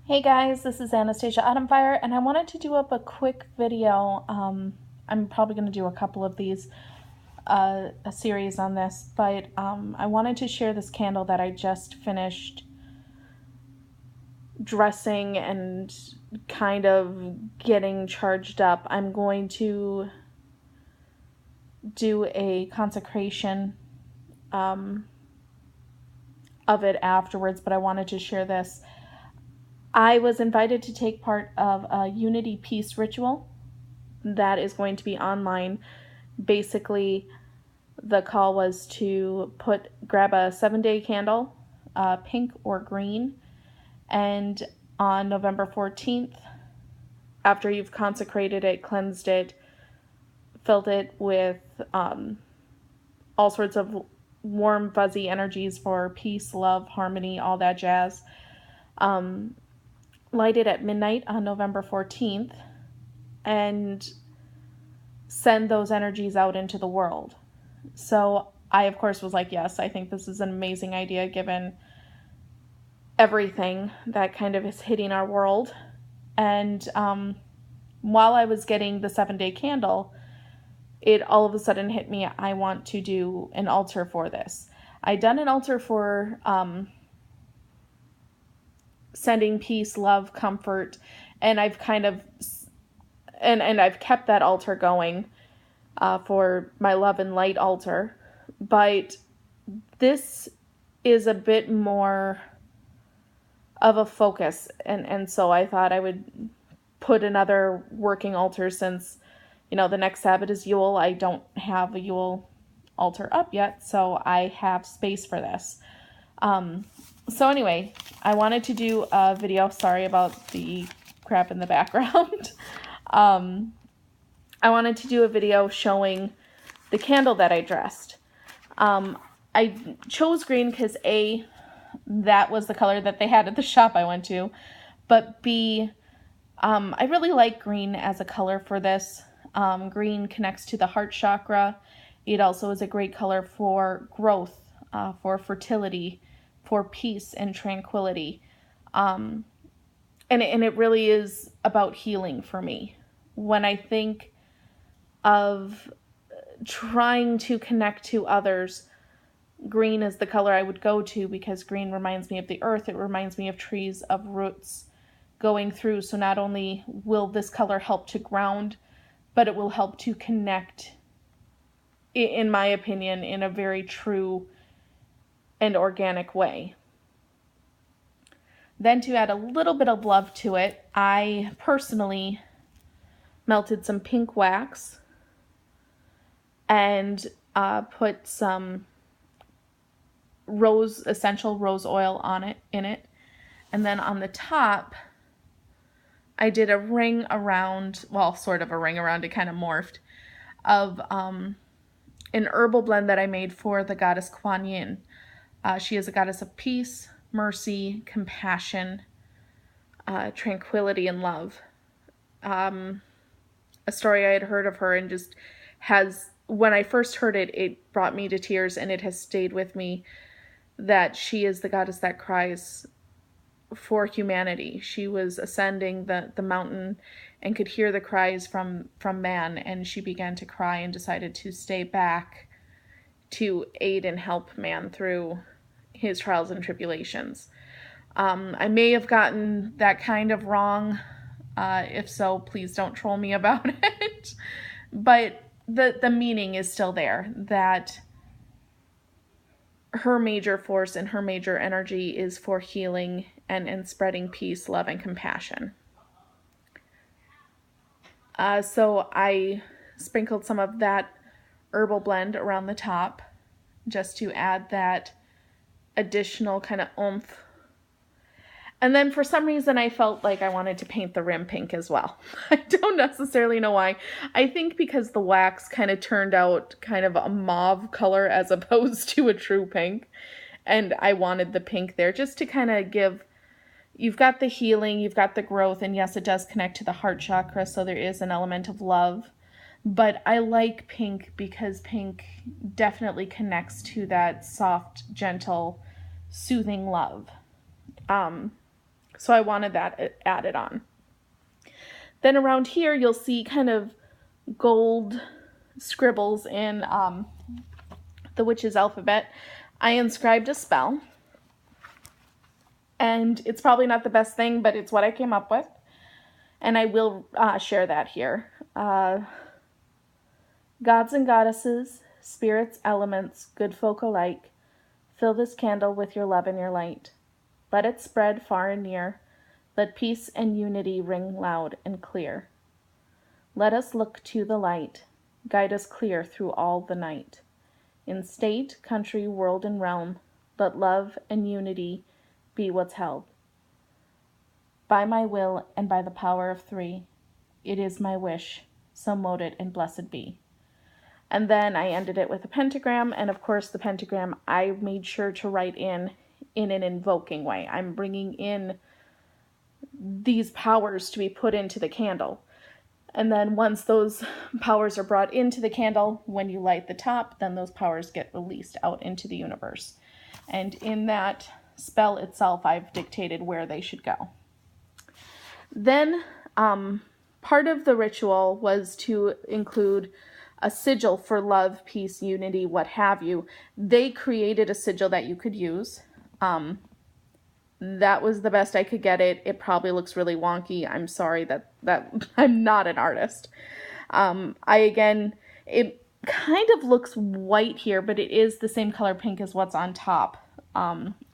Hey guys, this is Anastasia Autumnfire, and I wanted to do up a quick video. I'm probably going to do a couple of these, a series on this, but I wanted to share this candle that I just finished dressing and kind of getting charged up. I'm going to do a consecration of it afterwards, but I wanted to share this. I was invited to take part of a Unity Peace ritual that is going to be online. Basically, the call was to grab a 7-day candle, pink or green, and on November 14th, after you've consecrated it, cleansed it, filled it with all sorts of warm, fuzzy energies for peace, love, harmony, all that jazz, light it at midnight on November 14th, and send those energies out into the world. So I, of course, was like, yes, I think this is an amazing idea given everything that kind of is hitting our world. And while I was getting the 7-day candle, it all of a sudden hit me, I want to do an altar for this. I'd done an altar for sending peace, love, comfort, and I've kind of, and I've kept that altar going for my love and light altar. But this is a bit more of a focus, and so I thought I would put another working altar since, the next Sabbath is Yule. I don't have a Yule altar up yet, so I have space for this. So anyway, I wanted to do a video. Sorry about the crap in the background. I wanted to do a video showing the candle that I dressed. I chose green because A, that was the color that they had at the shop I went to, but B, I really like green as a color for this. Green connects to the heart chakra. It also is a great color for growth, for fertility, for peace and tranquility. And it really is about healing for me. When I think of trying to connect to others, green is the color I would go to because green reminds me of the earth. It reminds me of trees, of roots going through. So not only will this color help to ground, but it will help to connect, in my opinion, in a very true and organic way. Then to add a little bit of love to it, I personally melted some pink wax and put some essential rose oil in it. And then on the top, I did a ring around, well, sort of a ring around, it kind of morphed, of an herbal blend that I made for the goddess Kuan Yin. She is a goddess of peace, mercy, compassion, tranquility, and love. A story I had heard of her and just when I first heard it, it brought me to tears, and it has stayed with me, that she is the goddess that cries for humanity. She was ascending the mountain and could hear the cries from man, and she began to cry and decided to stay back to aid and help man through his trials and tribulations. I may have gotten that kind of wrong. If so, please don't troll me about it. But the meaning is still there, that her major force and her major energy is for healing and spreading peace, love, and compassion. So I sprinkled some of that herbal blend around the top just to add that additional kind of oomph. And then for some reason I felt like I wanted to paint the rim pink as well. I don't necessarily know why. I think because the wax kind of turned out kind of a mauve color as opposed to a true pink. And I wanted the pink there just to kind of give, you've got the healing, you've got the growth, and yes, it does connect to the heart chakra, so there is an element of love. But I like pink because pink definitely connects to that soft, gentle, soothing love. So I wanted that added on. Then around here, you'll see kind of gold scribbles in the witch's alphabet. I inscribed a spell. And it's probably not the best thing, but it's what I came up with. And I will share that here. Gods and goddesses, spirits, elements, good folk alike, fill this candle with your love and your light. Let it spread far and near. Let peace and unity ring loud and clear. Let us look to the light. Guide us clear through all the night. In state, country, world, and realm, let love and unity be what's held. By my will and by the power of three, it is my wish, so mote it and blessed be. And then I ended it with a pentagram, and of course the pentagram I made sure to write in an invoking way. I'm bringing in these powers to be put into the candle. And then once those powers are brought into the candle, when you light the top, then those powers get released out into the universe. And in that spell itself, I've dictated where they should go. Then part of the ritual was to include a sigil for love, peace, unity, what have you. They created a sigil that you could use. That was the best I could get it. It probably looks really wonky. I'm sorry that I'm not an artist. It kind of looks white here, but it is the same color pink as what's on top.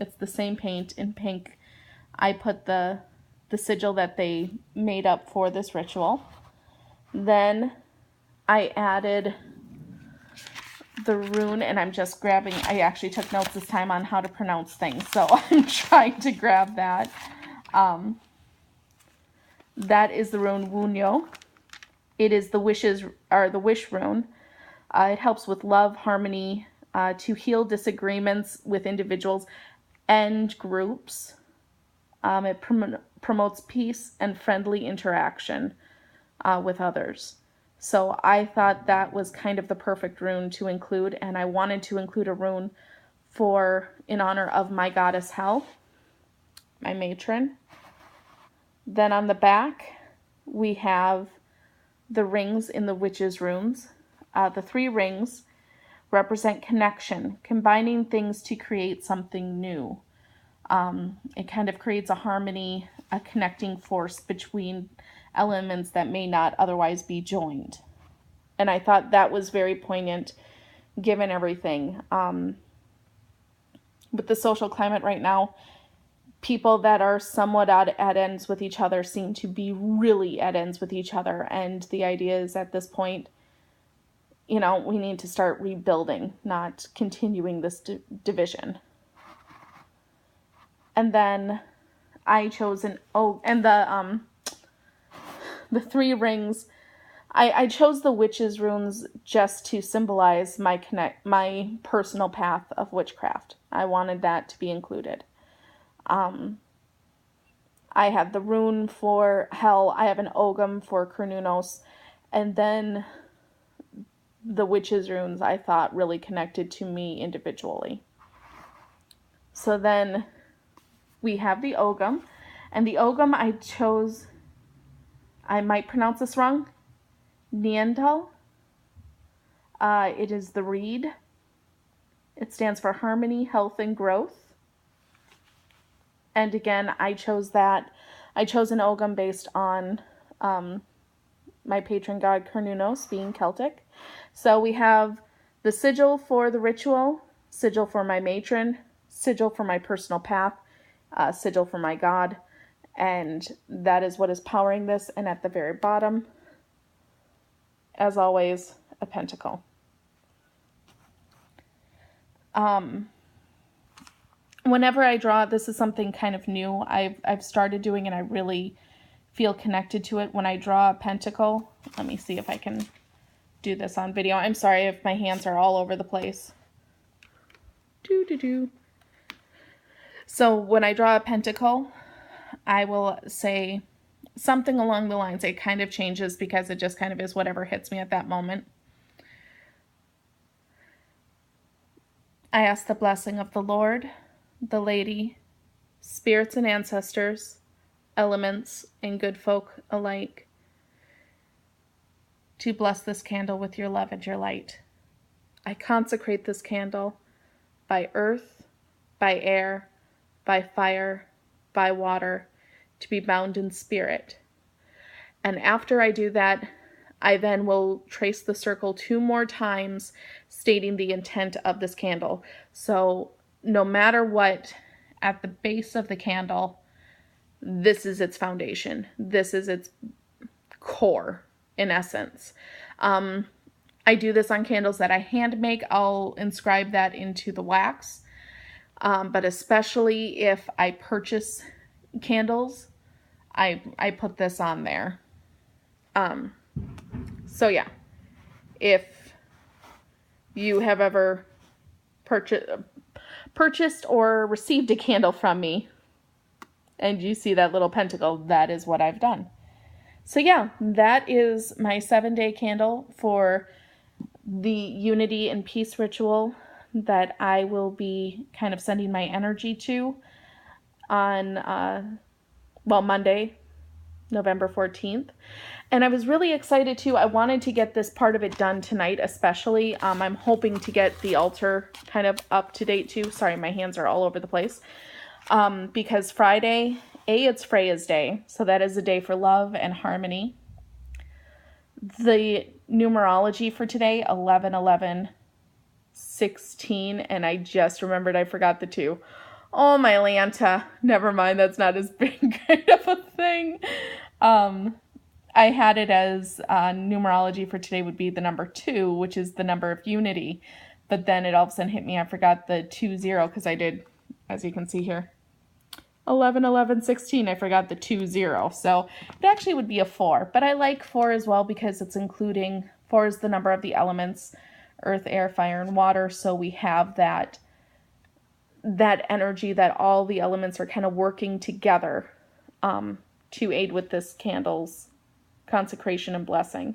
It's the same paint in pink. I put the sigil that they made up for this ritual. Then I added the rune, and I'm just grabbing, I actually took notes this time on how to pronounce things, so I'm trying to grab that. That is the rune Wunyo. It is the wish rune. It helps with love, harmony, to heal disagreements with individuals and groups. It promotes peace and friendly interaction with others. So I thought that was kind of the perfect rune to include, and I wanted to include a rune in honor of my goddess Hel, my matron. Then on the back, we have the rings in the witch's runes. The 3 rings represent connection, combining things to create something new. It kind of creates a harmony, a connecting force between elements that may not otherwise be joined. And I thought that was very poignant given everything. With the social climate right now, people that are somewhat at ends with each other seem to be really at ends with each other. And the idea is at this point, we need to start rebuilding, not continuing this division. And then I chose the 3 rings. I chose the witch's runes just to symbolize my personal path of witchcraft. I wanted that to be included. I have the rune for Hel. I have an Ogham for Cernunnos. And then the witch's runes I thought really connected to me individually. So then we have the Ogham. And the Ogham I chose, I might pronounce this wrong, Neanderthal. It is the reed. It stands for harmony, health, and growth. And again, I chose that. I chose an Ogham based on my patron god Cernunnos being Celtic. So we have the sigil for the ritual, sigil for my matron, sigil for my personal path, sigil for my god. And that is what is powering this. And at the very bottom, as always, a pentacle. Whenever I draw, this is something kind of new I've started doing, and I really feel connected to it. When I draw a pentacle, let me see if I can do this on video. I'm sorry if my hands are all over the place. So when I draw a pentacle, I will say something along the lines. It kind of changes because it just kind of is whatever hits me at that moment. I ask the blessing of the Lord, the Lady, spirits and ancestors, elements and good folk alike to bless this candle with your love and your light. I consecrate this candle by earth, by air, by fire, by water, to be bound in spirit. And after I do that, I then will trace the circle 2 more times, stating the intent of this candle. So no matter what, at the base of the candle, this is its foundation. This is its core, in essence. I do this on candles that I hand make. I'll inscribe that into the wax. But especially if I purchase candles, I put this on there. So yeah, if you have ever purchased or received a candle from me and you see that little pentacle, that is what I've done. So yeah, that is my 7-day candle for the unity and peace ritual that I will be kind of sending my energy to on, Monday, November 14th. And I was really excited too. I wanted to get this part of it done tonight, especially. I'm hoping to get the altar kind of up to date too. Sorry, my hands are all over the place. Because Friday, it's Freya's day. So that is a day for love and harmony. The numerology for today, 11, 11, 16. And I just remembered I forgot the 2. Oh, my Lanta. Never mind. That's not as big kind of a thing. I had it as numerology for today would be the number 2, which is the number of unity. But then it all of a sudden hit me. I forgot the 20 because I did, as you can see here, 11, 11, 16. I forgot the 20. So it actually would be a 4. But I like 4 as well because it's including, 4 is the number of the elements, earth, air, fire, and water. So we have that energy that all the elements are kind of working together to aid with this candle's consecration and blessing.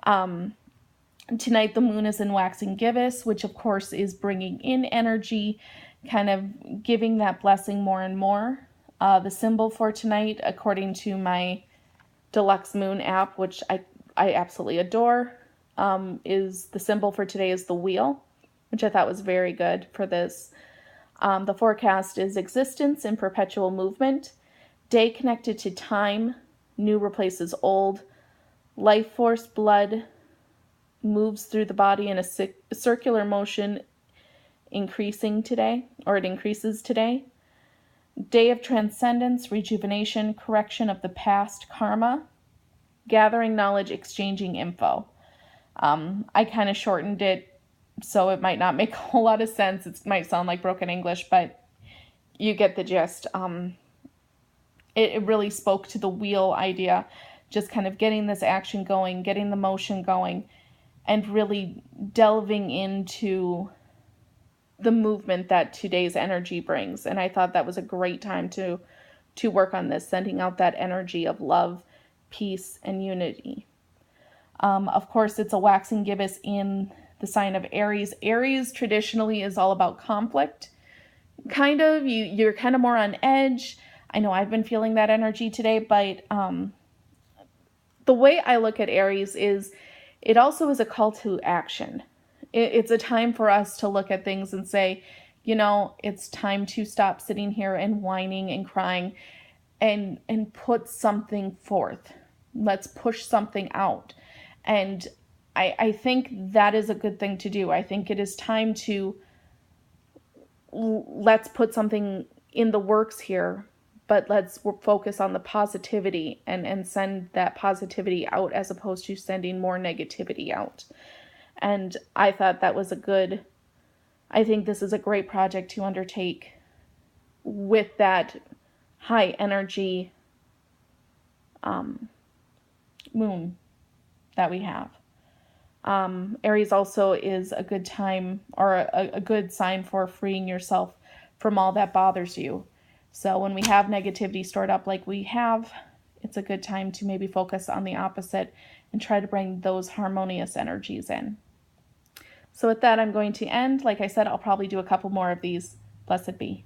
Tonight the moon is in waxing gibbous, which of course is bringing in energy, kind of giving that blessing more and more. The symbol for tonight, according to my Deluxe Moon app, which I absolutely adore, is the symbol for today is the wheel, which I thought was very good for this. The forecast is existence in perpetual movement, day connected to time, new replaces old, life force blood moves through the body in a circular motion, increasing today, or it increases today. Day of transcendence, rejuvenation, correction of the past karma, gathering knowledge, exchanging info. I kind of shortened it so it might not make a whole lot of sense. It might sound like broken English, but you get the gist. It really spoke to the wheel idea, just kind of getting this action going, getting the motion going, and really delving into the movement that today's energy brings. And I thought that was a great time to work on this, sending out that energy of love, peace, and unity. Of course, it's a waxing gibbous in the sign of Aries. Aries traditionally is all about conflict. Kind of, you're kind of more on edge. I know I've been feeling that energy today, but the way I look at Aries is it also is a call to action. It's a time for us to look at things and say, it's time to stop sitting here and whining and crying and put something forth. Let's push something out. And I think that is a good thing to do. I think it is time to let's put something in the works here, but let's focus on the positivity and send that positivity out as opposed to sending more negativity out. And I thought that was I think this is a great project to undertake with that high energy moon that we have. Aries also is a good time or a good sign for freeing yourself from all that bothers you. So when we have negativity stored up like we have, it's a good time to maybe focus on the opposite and try to bring those harmonious energies in. So with that, I'm going to end. Like I said, I'll probably do a couple more of these. Blessed be.